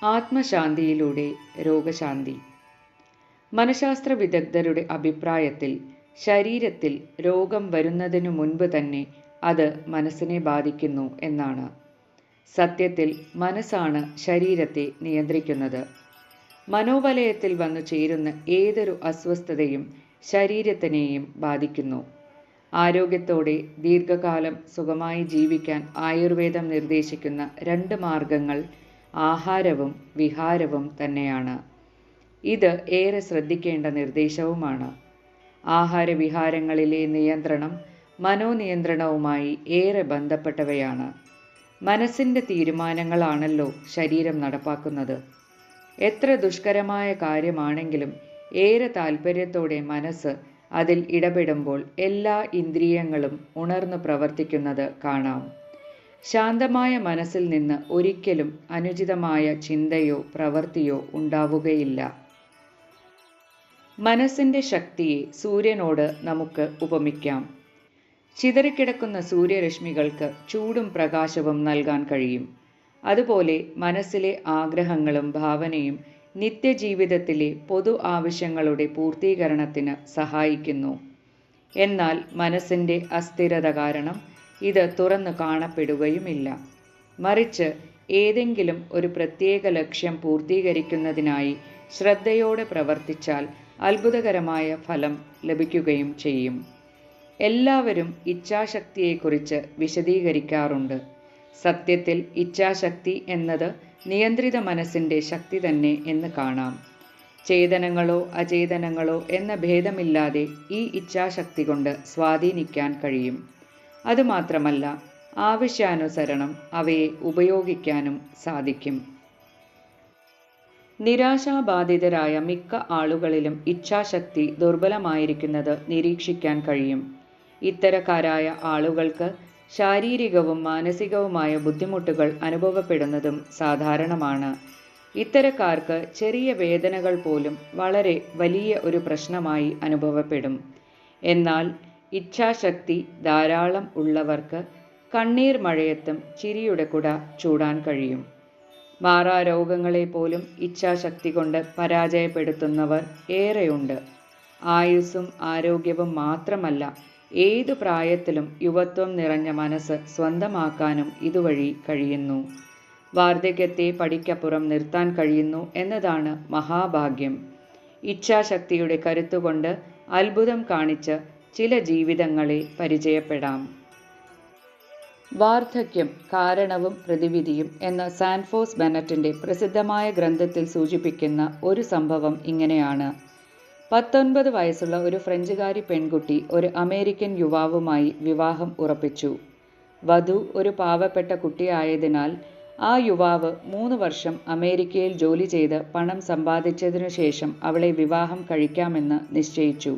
ആത്മശാന്തിയിലൂടെ രോഗശാന്തി. മനഃശാസ്ത്ര വിദഗ്ധരുടെ അഭിപ്രായത്തിൽ ശരീരത്തിൽ രോഗം വരുന്നതിനു മുൻപ് തന്നെ അത് മനസ്സിനെ ബാധിക്കുന്നു എന്നാണ്. സത്യത്തിൽ മനസ്സാണ് ശരീരത്തെ നിയന്ത്രിക്കുന്നത്. മനോവലയത്തിൽ വന്നു ചേരുന്ന ഏതൊരു അസ്വസ്ഥതയും ശരീരത്തിനെയും ബാധിക്കുന്നു. ആരോഗ്യത്തോടെ ദീർഘകാലം സുഖമായി ജീവിക്കാൻ ആയുർവേദം നിർദ്ദേശിക്കുന്ന 2 മാർഗങ്ങൾ ആഹാരവും വിഹാരവും തന്നെയാണ്. ഇത് ഏറെ ശ്രദ്ധിക്കേണ്ട നിർദ്ദേശവുമാണ്. ആഹാരവിഹാരങ്ങളിലെ നിയന്ത്രണം മനോനിയന്ത്രണവുമായി ഏറെ ബന്ധപ്പെട്ടവയാണ്. മനസ്സിൻ്റെ തീരുമാനങ്ങളാണല്ലോ ശരീരം നടപ്പാക്കുന്നത്. എത്ര ദുഷ്കരമായ കാര്യമാണെങ്കിലും ഏറെ താൽപ്പര്യത്തോടെ മനസ്സ് അതിൽ ഇടപെടുമ്പോൾ എല്ലാ ഇന്ദ്രിയങ്ങളും ഉണർന്നു പ്രവർത്തിക്കുന്നത് കാണാം. ശാന്തമായ മനസ്സിൽ നിന്ന് ഒരിക്കലും അനുചിതമായ ചിന്തയോ പ്രവൃത്തിയോ ഉണ്ടാവുകയില്ല. മനസ്സിൻ്റെ ശക്തിയെ സൂര്യനോട് നമുക്ക് ഉപമിക്കാം. ചിതറിക്കിടക്കുന്ന സൂര്യരശ്മികൾക്ക് ചൂടും പ്രകാശവും നൽകാൻ കഴിയും. അതുപോലെ മനസ്സിലെ ആഗ്രഹങ്ങളും ഭാവനയും നിത്യജീവിതത്തിലെ പൊതു ആവശ്യങ്ങളുടെ പൂർത്തീകരണത്തിന് സഹായിക്കുന്നു. എന്നാൽ മനസ്സിൻ്റെ അസ്ഥിരത കാരണം ഇത് തുറന്നു കാണപ്പെടുകയുമില്ല. മറിച്ച് ഏതെങ്കിലും ഒരു പ്രത്യേക ലക്ഷ്യം പൂർത്തീകരിക്കുന്നതിനായി ശ്രദ്ധയോടെ പ്രവർത്തിച്ചാൽ അത്ഭുതകരമായ ഫലം ലഭിക്കുകയും ചെയ്യും. എല്ലാവരും ഇച്ഛാശക്തിയെക്കുറിച്ച് വിശദീകരിക്കാറുണ്ട്. സത്യത്തിൽ ഇച്ഛാശക്തി എന്നത് നിയന്ത്രിത മനസ്സിൻ്റെ ശക്തി തന്നെ എന്ന് കാണാം. ചേതനങ്ങളോ അചേതനങ്ങളോ എന്ന ഭേദമില്ലാതെ ഈ ഇച്ഛാശക്തി കൊണ്ട് സ്വാധീനിക്കാൻ കഴിയും. അതുമാത്രമല്ല, ആവശ്യാനുസരണം അവയെ ഉപയോഗിക്കാനും സാധിക്കും. നിരാശാബാധിതരായ മിക്ക ആളുകളിലും ഇച്ഛാശക്തി ദുർബലമായിരിക്കുന്നത് നിരീക്ഷിക്കാൻ കഴിയും. ഇത്തരക്കാരായ ആളുകൾക്ക് ശാരീരികവും മാനസികവുമായ ബുദ്ധിമുട്ടുകൾ അനുഭവപ്പെടുന്നതും സാധാരണമാണ്. ഇത്തരക്കാർക്ക് ചെറിയ വേദനകൾ പോലും വളരെ വലിയ ഒരു പ്രശ്നമായി അനുഭവപ്പെടും. എന്നാൽ ഇച്ഛാശക്തി ധാരാളം ഉള്ളവർക്ക് കണ്ണീർ മഴയത്തും ചിരിയുടെ കുട ചൂടാൻ കഴിയും. മാറാരോഗങ്ങളെ പോലും ഇച്ഛാശക്തി കൊണ്ട് പരാജയപ്പെടുത്തുന്നവർ ഏറെയുണ്ട്. ആയുസ്സും ആരോഗ്യവും മാത്രമല്ല, ഏതു പ്രായത്തിലും യുവത്വം നിറഞ്ഞ മനസ്സ് സ്വന്തമാക്കാനും ഇതുവഴി കഴിയുന്നു. വാർദ്ധക്യത്തെ പടിക്കപ്പുറം നിർത്താൻ കഴിയുന്നു എന്നതാണ് മഹാഭാഗ്യം. ഇച്ഛാശക്തിയുടെ കരുത്തുകൊണ്ട് അത്ഭുതം കാണിച്ച ചില ജീവിതങ്ങളെ പരിചയപ്പെടാം. വാർദ്ധക്യം കാരണവും പ്രതിവിധിയും എന്ന സാൻഫോസ് ബെനറ്റിൻ്റെ പ്രസിദ്ധമായ ഗ്രന്ഥത്തിൽ സൂചിപ്പിക്കുന്ന ഒരു സംഭവം ഇങ്ങനെയാണ്. 19 വയസ്സുള്ള ഒരു ഫ്രഞ്ചുകാരി പെൺകുട്ടി ഒരു അമേരിക്കൻ യുവാവുമായി വിവാഹം ഉറപ്പിച്ചു. വധു ഒരു പാവപ്പെട്ട കുട്ടിയായതിനാൽ ആ യുവാവ് 3 വർഷം അമേരിക്കയിൽ ജോലി ചെയ്ത് പണം സമ്പാദിച്ചതിനു ശേഷം അവളെ വിവാഹം കഴിക്കാമെന്ന് നിശ്ചയിച്ചു.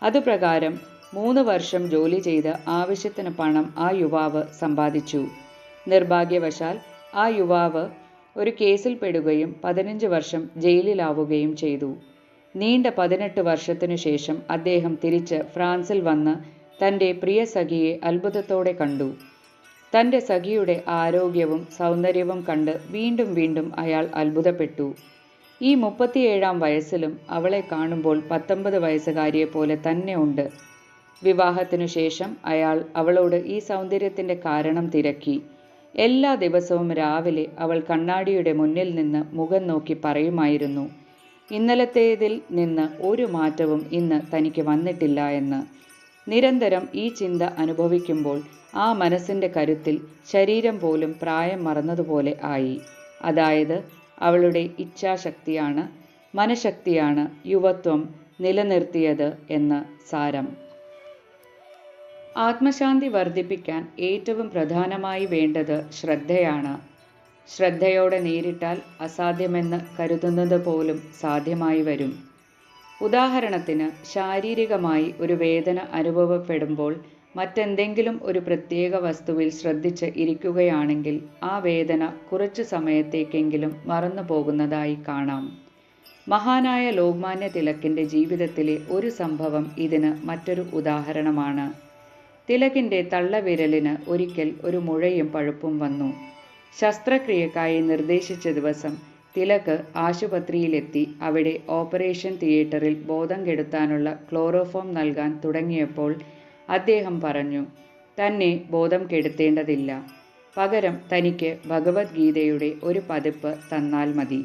അതുപ്രകാരം 3 വർഷം ജോലി ചെയ്ത് ആവശ്യത്തിന് പണം ആ യുവാവ് സമ്പാദിച്ചു. നിർഭാഗ്യവശാൽ ആ യുവാവ് ഒരു കേസിൽ പെടുകയും 15 വർഷം ജയിലിലാവുകയും ചെയ്തു. നീണ്ട 18 വർഷത്തിനു ശേഷം അദ്ദേഹം തിരിച്ച് ഫ്രാൻസിൽ വന്ന് തൻ്റെ പ്രിയ സഖിയെ അത്ഭുതത്തോടെ കണ്ടു. തൻ്റെ സഖിയുടെ ആരോഗ്യവും സൗന്ദര്യവും കണ്ട് വീണ്ടും വീണ്ടും അയാൾ അത്ഭുതപ്പെട്ടു. ഈ 37-ാം വയസ്സിലും അവളെ കാണുമ്പോൾ 19 വയസ്സുകാരിയെപ്പോലെ തന്നെ ഉണ്ട്. വിവാഹത്തിനു ശേഷം അയാൾ അവളോട് ഈ സൗന്ദര്യത്തിൻ്റെ കാരണം തിരക്കി. എല്ലാ ദിവസവും രാവിലെ അവൾ കണ്ണാടിയുടെ മുന്നിൽ നിന്ന് മുഖം നോക്കി പറയുമായിരുന്നു, ഇന്നലത്തേതിൽ നിന്ന് ഒരു മാറ്റവും ഇന്ന് തനിക്ക് വന്നിട്ടില്ല എന്ന്. നിരന്തരം ഈ ചിന്ത അനുഭവിക്കുമ്പോൾ ആ മനസ്സിൻ്റെ കരുത്തിൽ ശരീരം പോലും പ്രായം മറന്നതുപോലെ ആയി. അതായത് അവളുടെ ഇച്ഛാശക്തിയാണ്, മനഃശക്തിയാണ് യുവത്വം നിലനിർത്തിയത് എന്ന് സാരം. ആത്മശാന്തി വർദ്ധിപ്പിക്കാൻ ഏറ്റവും പ്രധാനമായി വേണ്ടത് ശ്രദ്ധയാണ്. ശ്രദ്ധയോടെ നേരിട്ടാൽ അസാധ്യമെന്ന് കരുതുന്നത് പോലും സാധ്യമായി വരും. ഉദാഹരണത്തിന്, ശാരീരികമായി ഒരു വേദന അനുഭവപ്പെടുമ്പോൾ മറ്റെന്തെങ്കിലും ഒരു പ്രത്യേക വസ്തുവിൽ ശ്രദ്ധിച്ച് ഇരിക്കുകയാണെങ്കിൽ ആ വേദന കുറച്ചു സമയത്തേക്കെങ്കിലും മറന്നു പോകുന്നതായി കാണാം. മഹാനായ ലോക്മാന്യ തിലകിൻ്റെ ജീവിതത്തിലെ ഒരു സംഭവം ഇതിന് മറ്റൊരു ഉദാഹരണമാണ്. തിലകിൻ്റെ തള്ളവിരലിന് ഒരിക്കൽ ഒരു മുഴയും പഴുപ്പും വന്നു. ശസ്ത്രക്രിയക്കായി നിർദ്ദേശിച്ച ദിവസം തിലക് ആശുപത്രിയിലെത്തി അവിടെ ഓപ്പറേഷൻ തിയേറ്ററിൽ ബോധം കെടുത്താനുള്ള ക്ലോറോഫോം നൽകാൻ തുടങ്ങിയപ്പോൾ അദ്ദേഹം പറഞ്ഞു, തന്നെ ബോധം കെടുത്തേണ്ടതില്ല, പകരം തനിക്ക് ഭഗവത്ഗീതയുടെ ഒരു പതിപ്പ് തന്നാൽ മതി.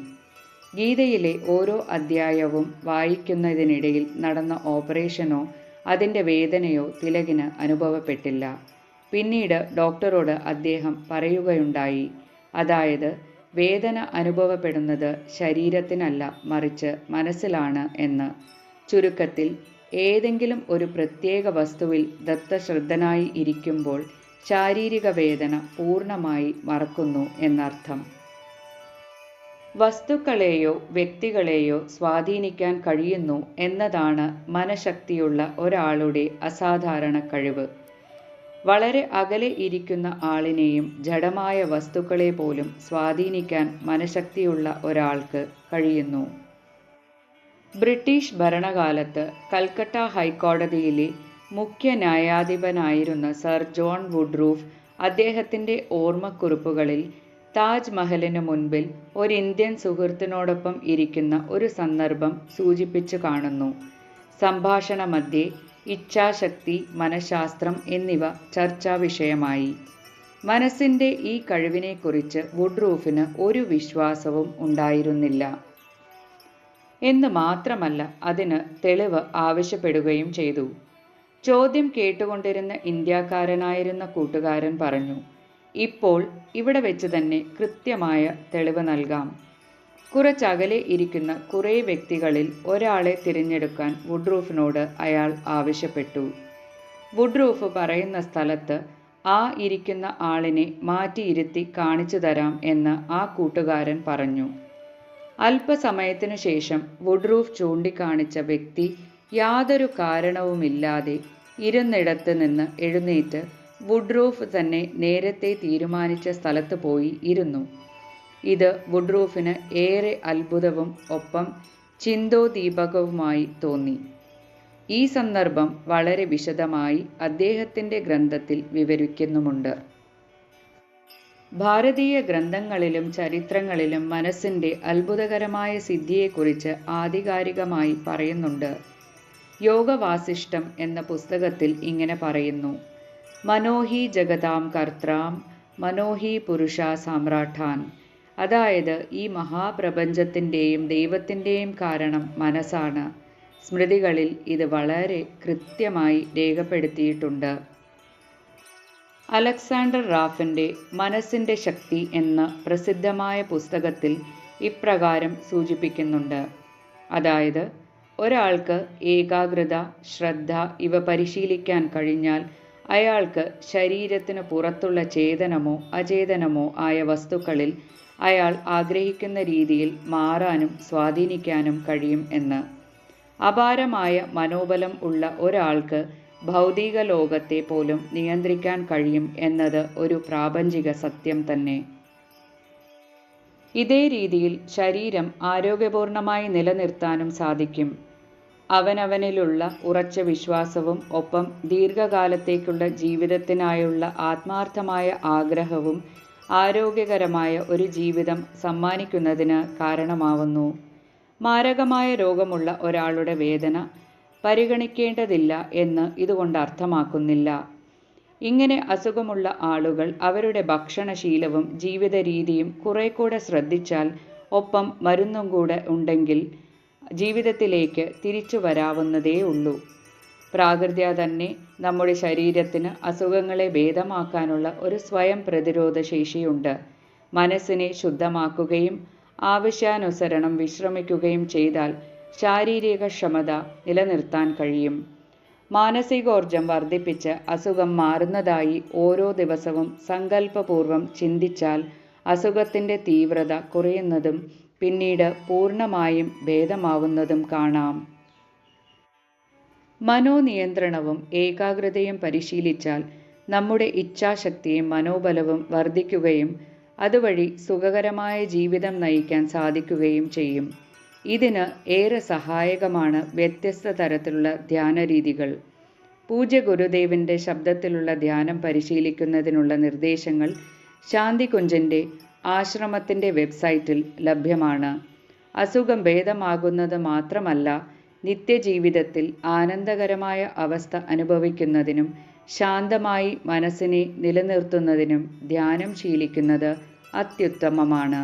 ഗീതയിലെ ഓരോ അധ്യായവും വായിക്കുന്നതിനിടയിൽ നടന്ന ഓപ്പറേഷനോ അതിൻ്റെ വേദനയോ തിലകിന് അനുഭവപ്പെട്ടില്ല. പിന്നീട് ഡോക്ടറോട് അദ്ദേഹം പറയുകയുണ്ടായി, അതായത് വേദന അനുഭവപ്പെടുന്നത് ശരീരത്തിനല്ല മറിച്ച് മനസ്സിലാണ് എന്ന്. ചുരുക്കത്തിൽ, ഏതെങ്കിലും ഒരു പ്രത്യേക വസ്തുവിൽ ദത്തശ്രദ്ധനായി ഇരിക്കുമ്പോൾ ശാരീരിക വേദന പൂർണ്ണമായി മറക്കുന്നു എന്നർത്ഥം. വസ്തുക്കളെയോ വ്യക്തികളെയോ സ്വാധീനിക്കാൻ കഴിയുന്നു എന്നതാണ് മനഃശക്തിയുള്ള ഒരാളുടെ അസാധാരണ കഴിവ്. വളരെ അകലെ ഇരിക്കുന്ന ആളിനെയും ജഡമായ വസ്തുക്കളെ പോലും സ്വാധീനിക്കാൻ മനഃശക്തിയുള്ള ഒരാൾക്ക് കഴിയുന്നു. ബ്രിട്ടീഷ് ഭരണകാലത്ത് കൽക്കട്ട ഹൈക്കോടതിയിലെ മുഖ്യ ന്യായാധിപനായിരുന്ന സർ ജോൺ വുഡ്രൂഫ് അദ്ദേഹത്തിൻ്റെ ഓർമ്മക്കുറിപ്പുകളിൽ താജ് മഹലിന് മുൻപിൽ ഒരു ഇന്ത്യൻ സുഹൃത്തിനോടൊപ്പം ഇരിക്കുന്ന ഒരു സന്ദർഭം സൂചിപ്പിച്ചു കാണുന്നു. സംഭാഷണമധ്യേ ഇച്ഛാശക്തി, മനഃശാസ്ത്രം എന്നിവ ചർച്ചാ വിഷയമായി. മനസ്സിൻ്റെ ഈ കഴിവിനെക്കുറിച്ച് വുഡ്രൂഫിന് ഒരു വിശ്വാസവും ഉണ്ടായിരുന്നില്ല എന്ന് മാത്രമല്ല, അതിന് തെളിവ് ആവശ്യപ്പെടുകയും ചെയ്തു. ചോദ്യം കേട്ടുകൊണ്ടിരുന്ന ഇന്ത്യക്കാരനായിരുന്ന കൂട്ടുകാരൻ പറഞ്ഞു, ഇപ്പോൾ ഇവിടെ വെച്ച് തന്നെ കൃത്യമായ തെളിവ് നൽകാം. കുറച്ചകലെ ഇരിക്കുന്ന കുറേ വ്യക്തികളിൽ ഒരാളെ തിരഞ്ഞെടുക്കാൻ വുഡ്രൂഫിനോട് അയാൾ ആവശ്യപ്പെട്ടു. വുഡ്രൂഫ് പറയുന്ന സ്ഥലത്ത് ആ ഇരിക്കുന്ന ആളിനെ മാറ്റിയിരുത്തി കാണിച്ചു തരാം എന്ന് ആ കൂട്ടുകാരൻ പറഞ്ഞു. അല്പസമയത്തിനു ശേഷം വുഡ്രൂഫ് ചൂണ്ടിക്കാണിച്ച വ്യക്തി യാതൊരു കാരണവുമില്ലാതെ ഇരുന്നിടത്ത് നിന്ന് എഴുന്നേറ്റ് വുഡ്രൂഫ് തന്നെ നേരത്തെ തീരുമാനിച്ച സ്ഥലത്ത് പോയി ഇരുന്നു. ഇത് വുഡ്രൂഫിന് ഏറെ അത്ഭുതവും ഒപ്പം ചിന്തോദീപകവുമായി തോന്നി. ഈ സന്ദർഭം വളരെ വിശദമായി അദ്ദേഹത്തിൻ്റെ ഗ്രന്ഥത്തിൽ വിവരിക്കുന്നുമുണ്ട്. ഭാരതീയ ഗ്രന്ഥങ്ങളിലും ചരിത്രങ്ങളിലും മനസ്സിൻ്റെ അത്ഭുതകരമായ സിദ്ധിയെക്കുറിച്ച് ആധികാരികമായി പറയുന്നുണ്ട്. യോഗവാസിഷ്ഠം എന്ന പുസ്തകത്തിൽ ഇങ്ങനെ പറയുന്നു, മനോഹി ജഗതാം കർത്താം മനോഹി പുരുഷ സാമ്രാട്ടാൻ. അതായത് ഈ മഹാപ്രപഞ്ചത്തിൻ്റെയും ദൈവത്തിൻ്റെയും കാരണം മനസ്സാണ്. സ്മൃതികളിൽ ഇത് വളരെ കൃത്യമായി രേഖപ്പെടുത്തിയിട്ടുണ്ട്. അലക്സാണ്ടർ റാഫിൻ്റെ മനസ്സിൻ്റെ ശക്തി എന്ന പ്രസിദ്ധമായ പുസ്തകത്തിൽ ഇപ്രകാരം സൂചിപ്പിക്കുന്നുണ്ട്, അതായത് ഒരാൾക്ക് ഏകാഗ്രത, ശ്രദ്ധ ഇവ പരിശീലിക്കാൻ കഴിഞ്ഞാൽ അയാൾക്ക് ശരീരത്തിന് പുറത്തുള്ള ചേതനമോ അചേതനമോ ആയ വസ്തുക്കളിൽ അയാൾ ആഗ്രഹിക്കുന്ന രീതിയിൽ മാറാനും സ്വാധീനിക്കാനും കഴിയും എന്ന്. അപാരമായ മനോബലം ഉള്ള ഒരാൾക്ക് ഭൗതിക ലോകത്തെ പോലും നിയന്ത്രിക്കാൻ കഴിയും എന്നത് ഒരു പ്രാപഞ്ചിക സത്യം തന്നെ. ഇതേ രീതിയിൽ ശരീരം ആരോഗ്യപൂർണമായി നിലനിർത്താനും സാധിക്കും. അവനവനിലുള്ള ഉറച്ച വിശ്വാസവും ഒപ്പം ദീർഘകാലത്തേക്കുള്ള ജീവിതത്തിനായുള്ള ആത്മാർത്ഥമായ ആഗ്രഹവും ആരോഗ്യകരമായ ഒരു ജീവിതം സമ്മാനിക്കുന്നതിന് കാരണമാവുന്നു. മാരകമായ രോഗമുള്ള ഒരാളുടെ വേദന പരിഗണിക്കേണ്ടതില്ല എന്ന് ഇതുകൊണ്ട് അർത്ഥമാക്കുന്നില്ല. ഇങ്ങനെ അസുഖമുള്ള ആളുകൾ അവരുടെ ഭക്ഷണശീലവും ജീവിത രീതിയും കുറെ കൂടെ ശ്രദ്ധിച്ചാൽ, ഒപ്പം മരുന്നും കൂടെ ഉണ്ടെങ്കിൽ ജീവിതത്തിലേക്ക് തിരിച്ചു വരാവുന്നതേ ഉള്ളൂ. പ്രാകൃത്യ തന്നെ നമ്മുടെ ശരീരത്തിന് അസുഖങ്ങളെ ഭേദമാക്കാനുള്ള ഒരു സ്വയം പ്രതിരോധ ശേഷിയുണ്ട്. മനസ്സിനെ ശുദ്ധമാക്കുകയും ആവശ്യാനുസരണം വിശ്രമിക്കുകയും ചെയ്താൽ ശാരീരിക ക്ഷമത നിലനിർത്താൻ കഴിയും. മാനസികോർജം വർദ്ധിപ്പിച്ച് അസുഖം മാറുന്നതായി ഓരോ ദിവസവും സങ്കല്പപൂർവം ചിന്തിച്ചാൽ അസുഖത്തിൻ്റെ തീവ്രത കുറയുന്നതും പിന്നീട് പൂർണ്ണമായും ഭേദമാവുന്നതും കാണാം. മനോനിയന്ത്രണവും ഏകാഗ്രതയും പരിശീലിച്ചാൽ നമ്മുടെ ഇച്ഛാശക്തിയും മനോബലവും വർദ്ധിക്കുകയും അതുവഴി സുഖകരമായ ജീവിതം നയിക്കാൻ സാധിക്കുകയും ചെയ്യും. ഇതിന് ഏറെ സഹായകമാണ് വ്യത്യസ്ത തരത്തിലുള്ള ധ്യാനരീതികൾ. പൂജ്യ ഗുരുദേവിൻ്റെ ശബ്ദത്തിലുള്ള ധ്യാനം പരിശീലിക്കുന്നതിനുള്ള നിർദ്ദേശങ്ങൾ ശാന്തികുഞ്ചൻ്റെ ആശ്രമത്തിൻ്റെ വെബ്സൈറ്റിൽ ലഭ്യമാണ്. അസുഖം ഭേദമാകുന്നത് മാത്രമല്ല, നിത്യജീവിതത്തിൽ ആനന്ദകരമായ അവസ്ഥ അനുഭവിക്കുന്നതിനും ശാന്തമായി മനസ്സിനെ നിലനിർത്തുന്നതിനും ധ്യാനം ശീലിക്കുന്നത് അത്യുത്തമമാണ്.